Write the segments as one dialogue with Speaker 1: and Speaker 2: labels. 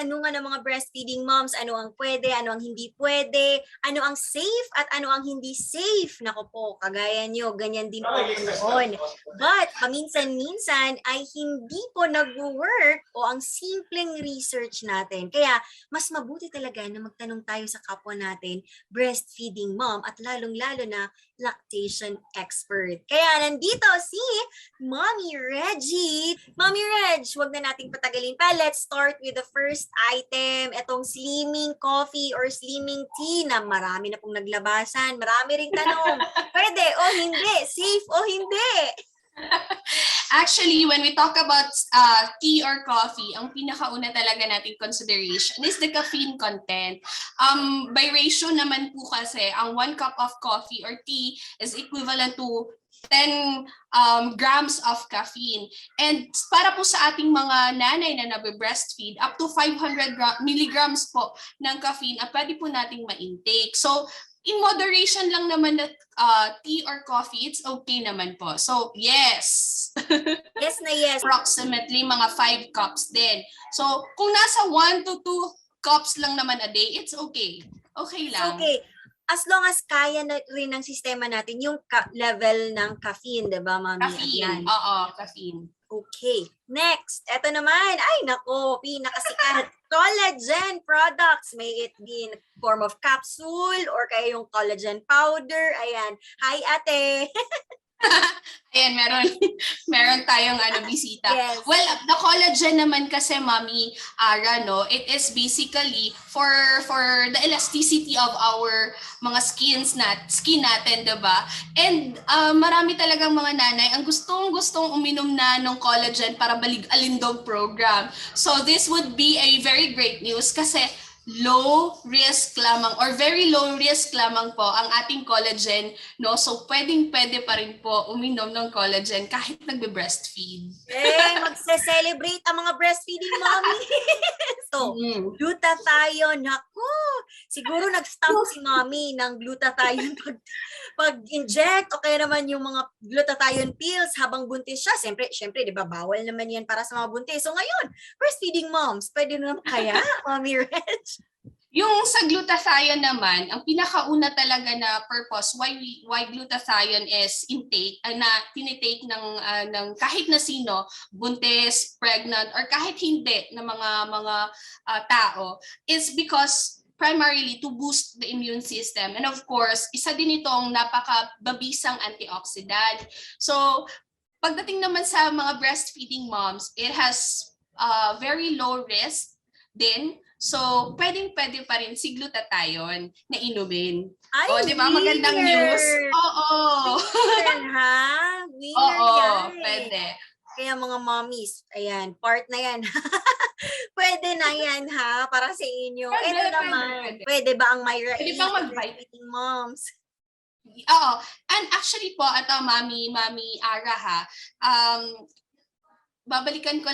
Speaker 1: katanungan ng mga breastfeeding moms, ano ang pwede, ano ang hindi pwede, ano ang safe at ano ang hindi safe. Nako po, kagaya nyo, ganyan din po noon. But paminsan-minsan ay hindi po nag-work o ang simpleng research natin. Kaya mas mabuti talaga na magtanong tayo sa kapwa natin, breastfeeding mom at lalong-lalo na lactation expert. Kaya nandito si Mommy Reggie. Mommy Reg, wag na nating patagalin pa. Let's start with the first item. Itong slimming coffee or slimming tea na marami na pong naglabasan. Marami ring tanong. Pwede o hindi? Safe o hindi?
Speaker 2: Actually, when we talk about tea or coffee, ang pinakauna talaga nating consideration is the caffeine content. By ratio naman po kasi, ang 1 cup of coffee or tea is equivalent to 10 grams of caffeine. And para po sa ating mga nanay na nabe-breastfeed, up to 500 milligrams po ng caffeine pwede po nating ma-intake. So, in moderation lang naman na tea or coffee, it's okay naman po. So, yes.
Speaker 1: Yes na yes.
Speaker 2: Approximately mga 5 cups din. So, kung nasa 1 to 2 cups lang naman a day, it's okay. Okay lang.
Speaker 1: It's okay. As long as kaya na rin ng sistema natin yung level ng caffeine, di ba, Mami?
Speaker 2: Caffeine. Oo, caffeine.
Speaker 1: Okay. Next. Ito naman. Ay, nako. Pinakasikat. Collagen products. May it be in form of capsule or kaya yung collagen powder. Ayan. Hi, ate.
Speaker 2: Ayan, meron tayong bisita.
Speaker 1: Yes.
Speaker 2: Well, the collagen naman kasi, Mami Ara, no, it is basically for the elasticity of our mga skin natin, 'di ba? And marami talagang mga nanay ang gustong uminom na ng collagen para balig-alindog program. So this would be a very great news kasi low risk lamang or very low risk lamang po ang ating collagen, no? So pwede pa rin po uminom ng collagen kahit nagbe-breastfeed.
Speaker 1: Magse-celebrate ang mga breastfeeding mommy. So, glutathione, naku, siguro nag-stamp si mommy ng glutathione pag-inject o kaya naman yung mga glutathione pills habang buntis siya. Siyempre, di ba, bawal naman yan para sa mga buntis. So ngayon, breastfeeding moms, pwede na kaya, Mommy Reg?
Speaker 2: Yung sa glutathione naman, ang pinakauna talaga na purpose why glutathione is intake na tinitake ng kahit na sino, buntis, pregnant or kahit hindi na mga tao is because primarily to boost the immune system. And of course, isa din itong napakababisang antioxidant. So, pagdating naman sa mga breastfeeding moms, it has very low risk din. So, pwede pa rin si glutathione na inumin.
Speaker 1: Ay,
Speaker 2: o, di ba? Magandang news. Oo.
Speaker 1: Winner, ha? Winner
Speaker 2: Oo,
Speaker 1: yan.
Speaker 2: pwede.
Speaker 1: Kaya mga mommies, ayan, part na yan. Pwede na yan, ha? Para sa inyo. Ito naman. Pwede ba ang Myra
Speaker 2: Pwede bang mag-breastfeeding
Speaker 1: moms?
Speaker 2: Oo. And actually po, ito, Mami Ara, ha, babalikan ko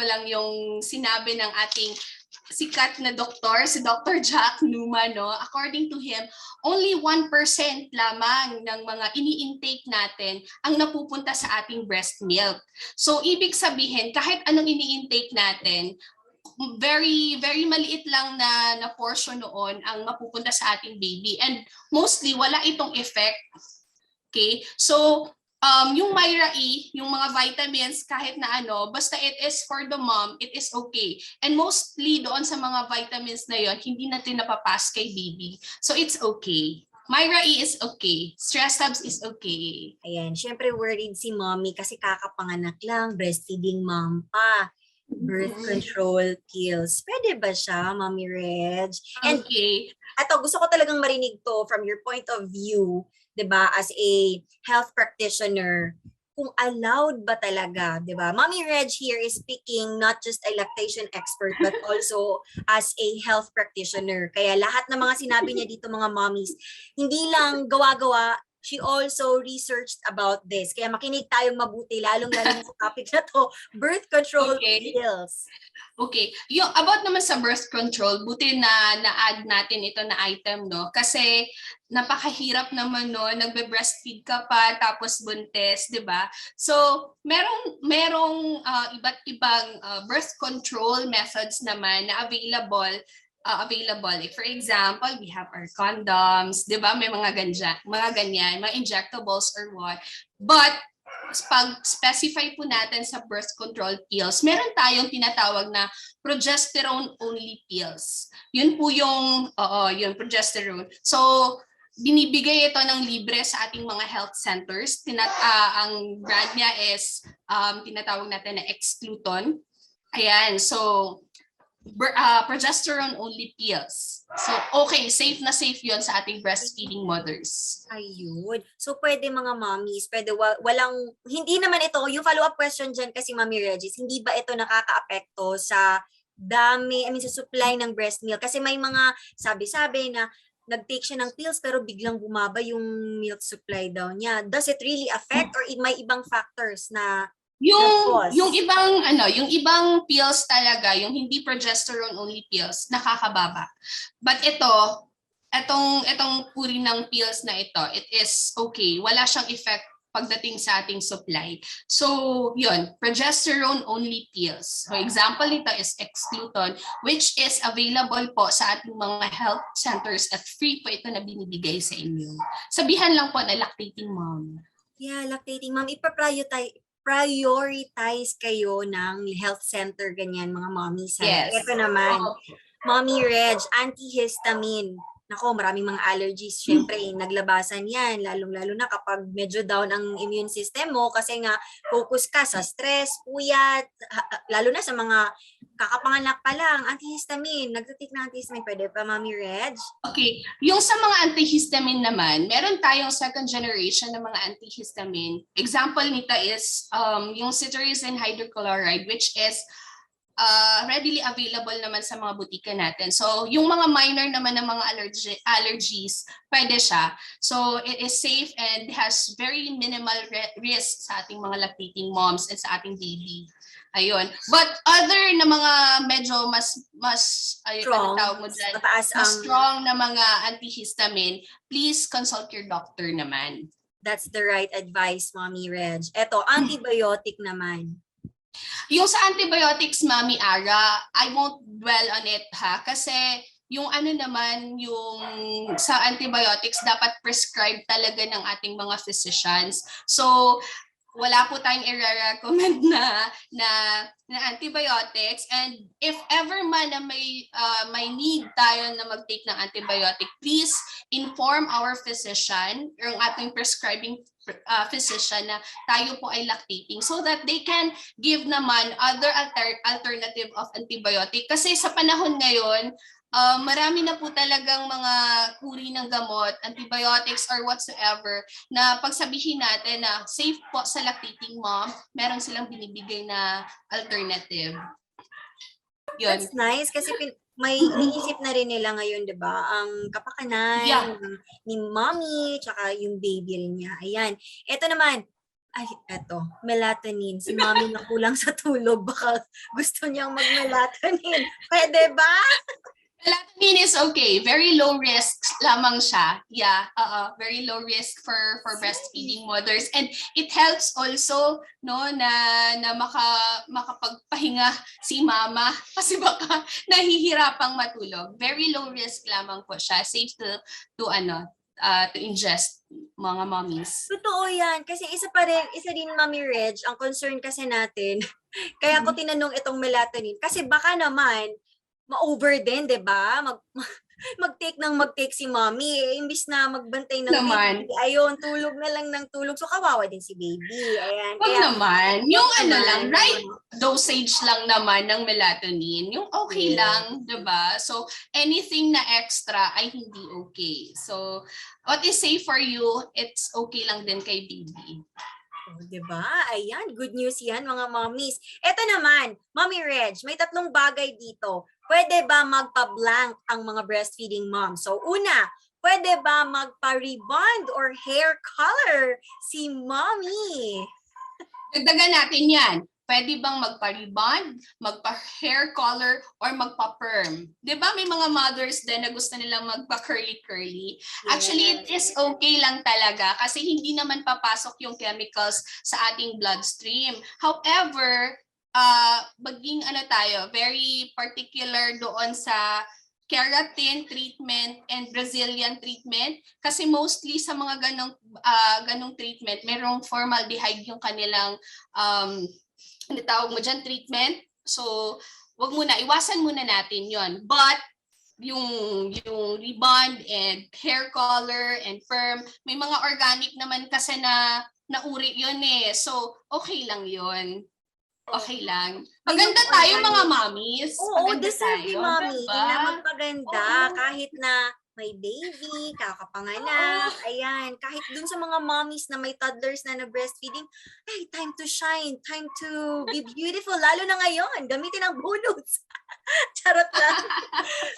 Speaker 2: lang yung sinabi ng ating sikat na doktor, si Dr. Jack Newman, no? According to him, only 1% lamang ng mga ini-intake natin ang napupunta sa ating breast milk. So, ibig sabihin, kahit anong ini-intake natin, very very maliit lang na portion noon ang mapupunta sa ating baby. And mostly, wala itong effect. Okay? So, yung Myra E, yung mga vitamins, kahit na basta it is for the mom, it is okay. And mostly doon sa mga vitamins na yon, hindi natin napapas kay baby. So it's okay. Myra E is okay. Stress Tabs is okay.
Speaker 1: Ayan, syempre worried si mommy kasi kakapanganak lang, breastfeeding mom pa. Birth control pills. Pwede ba siya, Mommy Reg? And
Speaker 2: okay.
Speaker 1: Ato, gusto ko talagang marinig to from your point of view, 'di ba, as a health practitioner, kung allowed ba talaga, 'di ba? Mommy Reg here is speaking not just a lactation expert but also as a health practitioner. Kaya lahat ng mga sinabi niya dito, mga mommies, hindi lang gawa-gawa, she also researched about this. Kaya makinig tayong mabuti, lalong-lalo sa topic na to, birth control pills.
Speaker 2: Okay. Yung about naman sa birth control, buti na na-add natin ito na item, no? Kasi napakahirap naman, no? Nagbe-breastfeed ka pa tapos buntis, 'di ba? So, merong iba't ibang birth control methods naman na available. Like for example, we have our condoms, 'di ba? May mga ganyan, mga injectables or what. But pag-specify po natin sa birth control pills, meron tayong tinatawag na progesterone-only pills. Yun po yung progesterone. So, binibigay ito ng libre sa ating mga health centers. Ang brand niya is tinatawag natin na Excluton. Ayan, so progesterone-only pills. So, okay, safe na safe yon sa ating breastfeeding mothers.
Speaker 1: Ayun. So, pwede mga mommies, pwede hindi naman ito, yung follow-up question dyan kasi Mami Regis, hindi ba ito nakaka-apekto sa sa supply ng breast milk? Kasi may mga sabi-sabi na nag-take siya ng pills pero biglang bumaba yung milk supply daw niya. Does it really affect or may ibang factors na
Speaker 2: Yung ibang pills talaga, yung hindi progesterone only pills, nakakababa. But etong uri ng pills na ito, it is okay. Wala siyang effect pagdating sa ating supply. So, yun, progesterone only pills. So, example nito is Excluton, which is available po sa ating mga health centers at free po ito na binibigay sa inyo. Sabihan lang po na lactating mom.
Speaker 1: Yeah, lactating mom, prioritize kayo ng health center, ganyan, mga mommies.
Speaker 2: Yes.
Speaker 1: Ito naman, Mommy Reg, antihistamine. Nako, maraming mga allergies. Siyempre, naglabasan yan. Lalong-lalo na kapag medyo down ang immune system mo kasi nga focus ka sa stress, puyat, lalo na sa mga kakapanganak pa lang. Antihistamine. Nagtatik na antihistamine. Pwede pa, Mommy Reg?
Speaker 2: Okay. Yung sa mga antihistamine naman, meron tayong second generation ng mga antihistamine. Example nito is yung cetirizine hydrochloride, which is readily available naman sa mga butika natin. So, yung mga minor naman ng mga allergies, pwede siya. So, it is safe and has very minimal risk sa ating mga lactating moms and sa ating baby. Ayun. But other na mga medyo mas
Speaker 1: strong,
Speaker 2: strong na mga antihistamine, please consult your doctor naman.
Speaker 1: That's the right advice, Mommy Reg. Eto, antibiotic naman.
Speaker 2: Yung sa antibiotics, Mami Ara, I won't dwell on it ha, kasi yung naman, yung sa antibiotics, dapat prescribed talaga ng ating mga physicians. So, wala po tayong i-recommend na antibiotics, and if ever man na may need tayo na mag-take ng antibiotic, please inform our physician or ang ating prescribing physician na tayo po ay lactating so that they can give naman other alternative of antibiotic. Kasi sa panahon ngayon, marami na po talagang mga uri ng gamot, antibiotics or whatsoever, na pagsabihin natin na safe po sa lactating mom, meron silang binibigay na alternative. Yun.
Speaker 1: That's nice kasi may iniisip na rin nila ngayon, 'di ba? Ang kapakanan ni mommy tsaka yung baby rin niya. Ayan. Ito naman, melatonin. Si mommy na kulang sa tulog, baka gusto niyang mag-melatonin. Pwede ba?
Speaker 2: Melatonin is okay. Very low risk lamang siya. Yeah, very low risk for breastfeeding mothers, and it helps also na makapagpahinga si mama kasi baka nahihirapang matulog. Very low risk lamang po siya. Safe to ingest, mga mommies.
Speaker 1: Totoo yan. Kasi isa din, Mommy Reg, ang concern kasi natin, kaya ako tinanong itong melatonin, kasi baka naman, ma-over din, 'di ba? Mag-take si mommy, imbis na magbantay ng baby. Ayun, tulog na lang ng tulog. So kawawa din si baby. Ayan.
Speaker 2: Wag naman. Yung lang, right dosage lang naman ng melatonin. Yung okay lang, 'di ba? So anything na extra ay hindi okay. So what is safe for you, it's okay lang din kay baby.
Speaker 1: Diba? Ayan, good news yan mga mommies. Ito naman, Mommy Reg, may 3 bagay dito. Pwede ba magpa-blank ang mga breastfeeding moms? So una, pwede ba magpa-rebond or hair color si mommy?
Speaker 2: Dagdagan natin yan. pwede bang magpa-rebond, magpa-hair color, or magpa-perm? Di ba may mga mothers din na gusto nilang magpa-curly-curly? Actually, it is okay lang talaga kasi hindi naman papasok yung chemicals sa ating bloodstream. However, maging very particular doon sa keratin treatment and Brazilian treatment kasi mostly sa mga ganong treatment merong formaldehyde yung kanilang ano tawag mo dyan, treatment. So iwasan muna natin yon. But yung rebond and hair color and perm, may mga organic naman kasi na uri yun eh. So okay lang yun. Okay lang. Maganda tayo mga mommies.
Speaker 1: Oo,
Speaker 2: Maganda
Speaker 1: deserve ni
Speaker 2: tayo,
Speaker 1: mommy
Speaker 2: diba?
Speaker 1: na magpaganda kahit na may baby, kakapanganak, ayan. Kahit dun sa mga mommies na may toddlers na breastfeeding, ay, time to shine, time to be beautiful. Lalo na ngayon, gamitin ang bonus. Charot lang.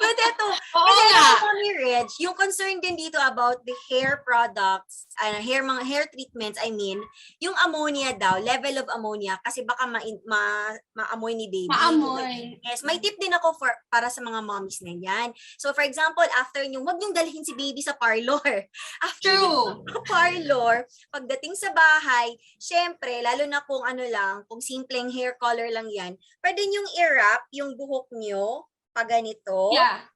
Speaker 1: But ito,
Speaker 2: Oo
Speaker 1: kasi
Speaker 2: nga.
Speaker 1: Mommy Reg, yung concern din dito about the hair products, mga hair treatments, I mean, yung ammonia daw, level of ammonia, kasi baka maamoy ni baby.
Speaker 2: Maamoy.
Speaker 1: Yes, may tip din ako para sa mga mommies na yan. So for example, after nyo, wag nyung dalhin si baby sa parlor. After
Speaker 2: True.
Speaker 1: nyo parlor, pagdating sa bahay, syempre, lalo na kung kung simpleng hair color lang yan, pwede nyong i-wrap yung buhok nyo pag ganito.
Speaker 2: Yeah.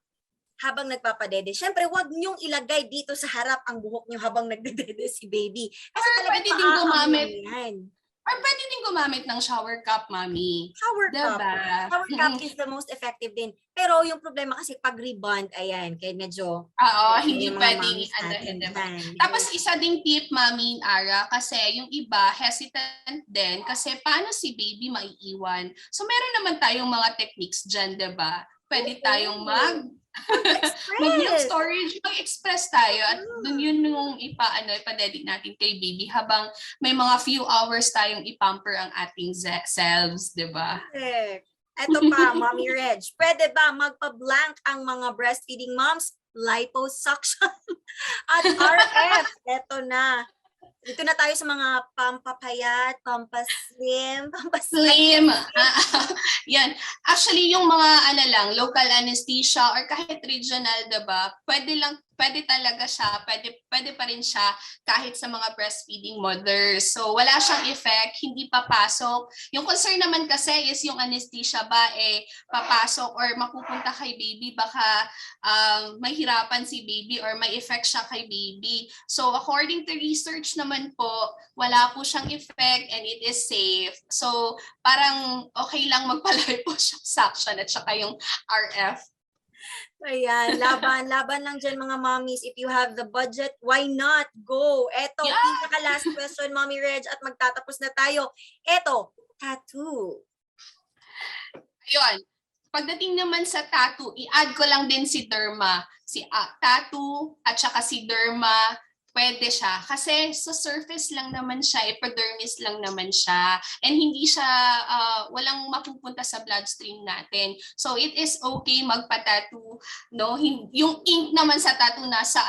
Speaker 1: Habang nagpapadede. Syempre, wag niyong ilagay dito sa harap ang buhok niyo habang nagdedede si baby. Kasi
Speaker 2: Or
Speaker 1: talaga
Speaker 2: pwede din gumamit.
Speaker 1: yan.
Speaker 2: Or pwede din gumamit ng shower cup, mami.
Speaker 1: Shower cup.
Speaker 2: Diba?
Speaker 1: Shower cup is the most effective din. Pero yung problema kasi pag rebond, ayan, kaya medyo
Speaker 2: Oo, hindi
Speaker 1: yung mga
Speaker 2: pwedeng
Speaker 1: mommies natin
Speaker 2: diba?
Speaker 1: dyan.
Speaker 2: Tapos isa ding tip, mami, Ara, kasi yung iba hesitant din kasi paano si baby maiiwan? So meron naman tayong mga techniques dyan, diba? Pwede tayong mag-milk storage, mag-express tayo at dun yun yung ipa-dedicate natin kay baby habang may mga few hours tayong ipamper ang ating selves, di ba?
Speaker 1: Correct. Ito pa, Mommy Reg, pwede ba magpa-blank ang mga breastfeeding moms? Liposuction at RF. Ito na. Dito na tayo sa mga pampapayat, pampaslim,
Speaker 2: Slim. Yan. Actually, yung mga local anesthesia or kahit regional, diba? Pwede talaga siya. Pwede pa rin siya kahit sa mga breastfeeding mothers. So, wala siyang effect, hindi papasok. Yung concern naman kasi is yung anesthesia ba papasok or mapupunta kay baby, baka mahirapan si baby or may effect siya kay baby. So, according to research naman po, wala po siyang effect and it is safe. So, parang okay lang magpa-liposuction at saka yung RF.
Speaker 1: Ayan, laban lang dyan mga mommies. If you have the budget, why not? Go! Eto, pinaka-last question, Mommy Reg, at magtatapos na tayo. Eto, tattoo.
Speaker 2: Ayun. Pagdating naman sa tattoo, i-add ko lang din si derma. Si tattoo at saka si derma, pwede siya. Kasi sa surface lang naman siya, epidermis lang naman siya. And hindi siya, walang mapupunta sa bloodstream natin. So it is okay magpa-tattoo. No? Yung ink naman sa tattoo nasa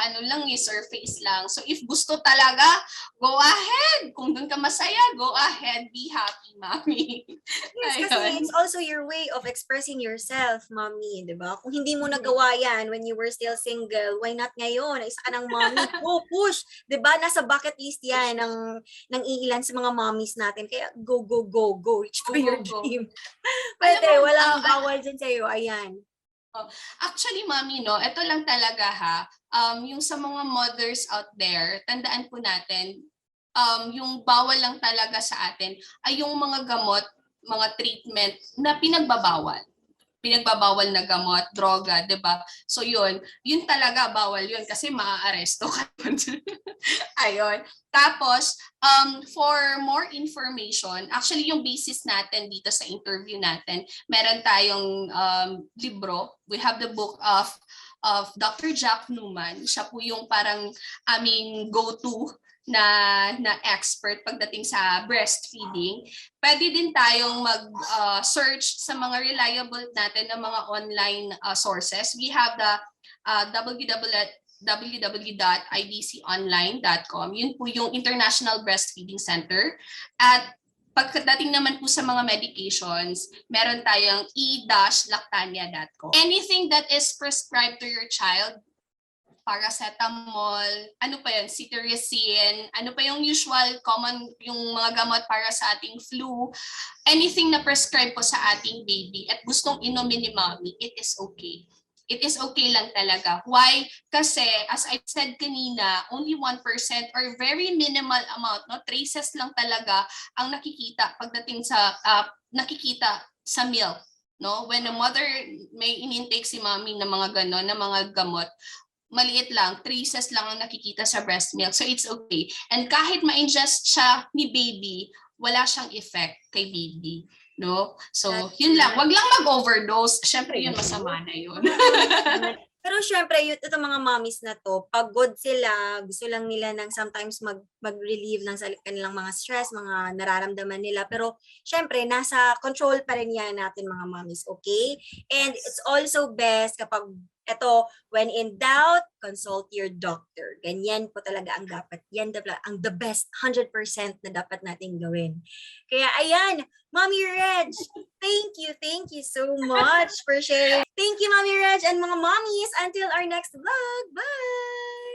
Speaker 2: surface lang. So if gusto talaga, go ahead. Kung doon ka masaya, go ahead. Be happy, mommy.
Speaker 1: Yes, kasi it's also your way of expressing yourself, mommy, di ba? Kung hindi mo nagawa yan when you were still single, why not ngayon? Isa ka ng mommy, go, push! Di ba? Nasa bucket list yan ng iilan sa mga mommies natin. Kaya go, go, go, go. Reach for your dream. Pwede, walang bawal dyan sa'yo. Ayan.
Speaker 2: Actually, mommy, no, ito lang talaga ha. Yung sa mga mothers out there, tandaan po natin, yung bawal lang talaga sa atin ay yung mga gamot, mga treatment na pinagbabawal na gamot, droga, 'di ba? So yun talaga bawal yun kasi maaaresto ka. Ayun. Tapos for more information, actually yung basis natin dito sa interview natin, meron tayong libro. We have the book of Dr. Jack Newman. Siya po yung parang aming go-to na expert pagdating sa breastfeeding. Pwede din tayong mag-search sa mga reliable natin na mga online sources. We have the www.idconline.com. Yun po yung International Breastfeeding Center. At Pagdating naman po sa mga medications, meron tayong e-lactania.com. Anything that is prescribed to your child, paracetamol, ano pa yan, cetirizine, ano pa yung usual common yung mga gamot para sa ating flu, anything na prescribe po sa ating baby at gustong inumin ni mommy, it is okay. It is okay lang talaga. Why? Kasi, as I said kanina, only 1% or very minimal amount, no, traces lang talaga ang nakikita pagdating sa, nakikita sa milk. No? When a mother may in-intake si mommy ng mga ganon, ng mga gamot, maliit lang, traces lang ang nakikita sa breast milk. So it's okay. And kahit ma-ingest siya ni baby, wala siyang effect kay baby. No? So, yun lang. Wag lang mag-overdose. Syempre, yun masama na yun.
Speaker 1: Pero syempre, itong mga mommies na to, pagod sila, gusto lang nila ng sometimes mag-relieve ng kanilang mga stress, mga nararamdaman nila. Pero syempre, nasa control pa rin yan natin mga mommies, okay? And it's also best kapag when in doubt, consult your doctor. Ganyan po talaga ang dapat. Yan ang the best 100% na dapat natin gawin. Kaya ayan, Mommy Reg, thank you so much for sharing. Thank you, Mommy Reg and mga mommies. Until our next vlog. Bye!